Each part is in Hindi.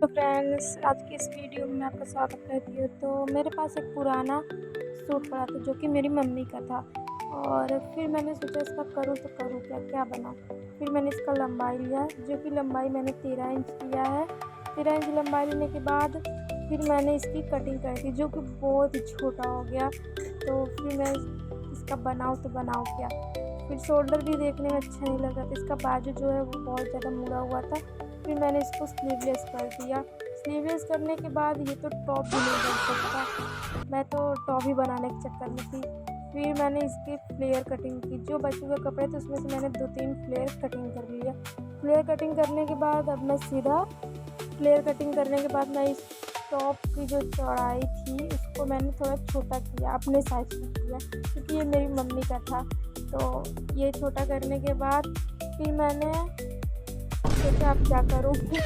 तो फ्रेंड्स, आज की इस वीडियो में आपका स्वागत करती हूँ। तो मेरे पास एक पुराना सूट पड़ा था जो कि मेरी मम्मी का था, और फिर मैंने सोचा इसका करूँ तो करूँ क्या, क्या बनाऊँ। फिर मैंने इसका लंबाई लिया, जो कि लंबाई मैंने 13 इंच लिया है। 13 इंच लंबाई लेने के बाद फिर मैंने इसकी कटिंग कर दी, जो कि बहुत ही छोटा हो गया। तो फिर मैं इसका बनाऊँ तो बनाऊँ क्या। फिर शोल्डर भी देखने में अच्छा नहीं लगा था, इसका बाजू जो है वो बहुत ज़्यादा मुड़ा हुआ था। फिर मैंने इसको स्लीवलेस कर दिया। स्लीवलेस करने के बाद ये तो टॉप भी नहीं बन सकता, मैं तो टॉप ही बनाने के चक्कर में थी। फिर मैंने इसकी फ्लेयर कटिंग की, जो बचे हुए कपड़े थे उसमें से मैंने 2-3 फ्लेयर कटिंग कर लिया। फ्लेयर कटिंग करने के बाद अब मैं सीधा फ्लेयर कटिंग करने के बाद मैं इस टॉप की जो चौड़ाई थी उसको मैंने थोड़ा छोटा किया, अपने साइज का किया, क्योंकि ये मेरी मम्मी का था। तो ये छोटा करने के बाद फिर मैंने सोचा अब क्या करूँ, क्योंकि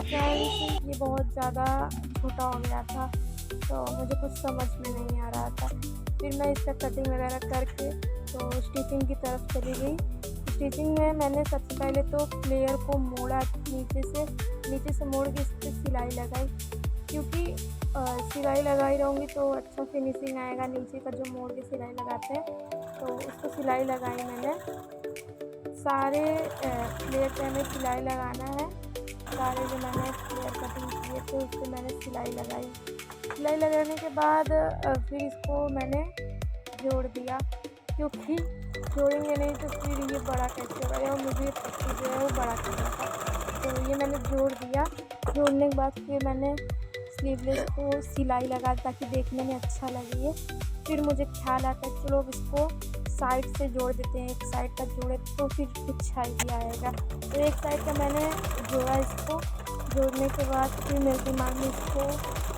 फ्रेंड्स ये बहुत ज़्यादा छोटा हो गया था, तो मुझे कुछ समझ में नहीं आ रहा था। फिर मैं इसका कटिंग वगैरह करके तो स्टिचिंग की तरफ चली गई। स्टिचिंग में मैंने सबसे पहले तो फ्लेयर को मोड़ा, नीचे से मोड़ के इस पर सिलाई लगाई, क्योंकि सिलाई लगाई रहूँगी तो अच्छा फिनिशिंग आएगा। नीचे का जो मोड़ के सिलाई लगाते हैं तो उसको सिलाई लगाई मैंने। सारे फ्लेयर पे हमें सिलाई लगाना है। सारे जो मैंने फ्लेयर कटिंग किए थे उस पर मैंने सिलाई लगाई। सिलाई लगाने के बाद फिर इसको मैंने जोड़ दिया, क्योंकि जोड़ेंगे नहीं तो फिर ये बड़ा कैसे होगा, और मुझे पट्टी जो है वो बड़ा करना था। तो ये मैंने जोड़ दिया। जोड़ने के बाद फिर मैंने स्लीवलेस को सिलाई लगा ताकि देखने में अच्छा लगे ये। फिर मुझे ख्याल आता है चलो अब इसको साइड से जोड़ देते हैं, एक साइड का जोड़े तो फिर कुछ आइडिया आएगा। तो एक साइड का मैंने जोड़ा। इसको जोड़ने के बाद फिर मेरे दिमाग में इसको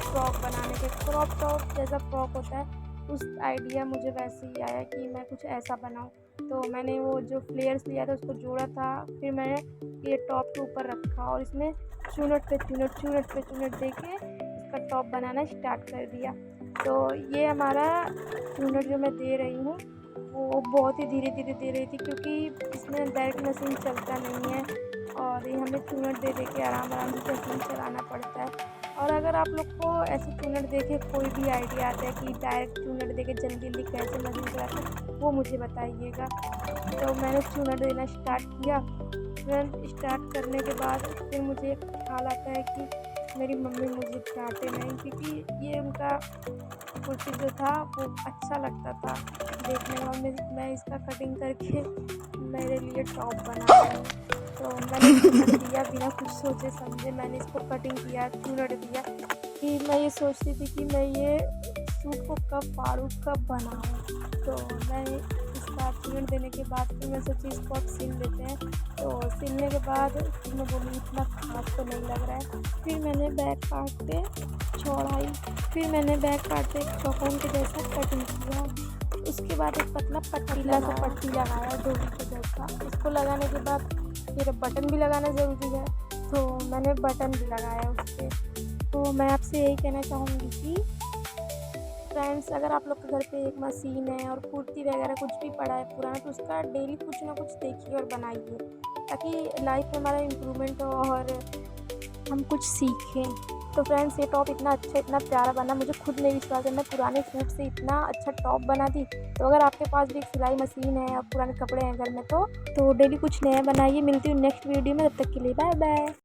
फ्रॉक बनाने के, क्रॉप टॉप जैसा फ्रॉक होता है उस आइडिया मुझे वैसे ही आया कि मैं कुछ ऐसा बनाऊं। तो मैंने वो जो फ्लेयर्स लिया था उसको जोड़ा था, फिर मैंने ये टॉप के ऊपर रखा और इसमें चुनट पे चुनट दे के इसका टॉप बनाना स्टार्ट कर दिया। तो ये हमारा चुनट जो मैं दे रही हूँ वो बहुत ही धीरे धीरे दे रही थी, क्योंकि इसमें डायरेक्ट मशीन चलता नहीं है और ये हमें चुनट दे के आराम से मशीन चलाना पड़ता है। और अगर आप लोग को ऐसे चुनट देके कोई भी आइडिया आता है कि डायरेक्ट चुनट देके जल्दी कैसे मशीन चलाते हैं वो मुझे बताइएगा। तो मैंने चुनट देना स्टार्ट किया। चुनट स्टार्ट करने के बाद फिर मुझे एक ख्याल आता है कि मेरी मम्मी मुझे डांटे नहीं, क्योंकि ये उनका कुर्ती जो था वो अच्छा लगता था देखने में। मैं इसका कटिंग करके मेरे लिए टॉप बना रही हूँ। तो मैंने चुनट दिया, बिना कुछ सोचे समझे मैंने इसको कटिंग किया, चुनट दिया। कि मैं ये सोचती थी कि मैं ये सूट को कब फाड़ूँ, कब बनाऊँ। तो मैं इसका चुनट देने के बाद फिर मैं सोची इसको अब सिल लेते हैं। तो सिलने के बाद फिर मैं बोली इतना खास तो नहीं लग रहा है। फिर मैंने बैक पार्ट पे चौड़ाई, फिर मैंने बैक पार्ट पे एक चौकोन के जैसा कटिंग किया। उसके बाद एक पतला पतीला सा पट्टी लगाया डोरी के जैसा। इसको लगाने के बाद फिर बटन भी लगाना ज़रूरी है, तो मैंने बटन भी लगाया उस पर। तो मैं आपसे यही कहना चाहूँगी कि फ्रेंड्स, अगर आप लोग के घर पे एक मशीन है और कुर्ती वगैरह कुछ भी पड़ा है पुराना, तो उसका डेली कुछ ना कुछ देखिए और बनाइए, ताकि लाइफ में हमारा इम्प्रूवमेंट हो और हम कुछ सीखें। तो फ्रेंड्स, ये टॉप इतना अच्छा, इतना प्यारा बना, मुझे खुद नहीं विश्वास है मैं पुराने सूट से इतना अच्छा टॉप बना दी। तो अगर आपके पास भी एक सिलाई मशीन है और पुराने कपड़े हैं घर में तो डेली कुछ नया बनाइए। मिलती हूँ नेक्स्ट वीडियो में, तब तक के लिए बाय बाय।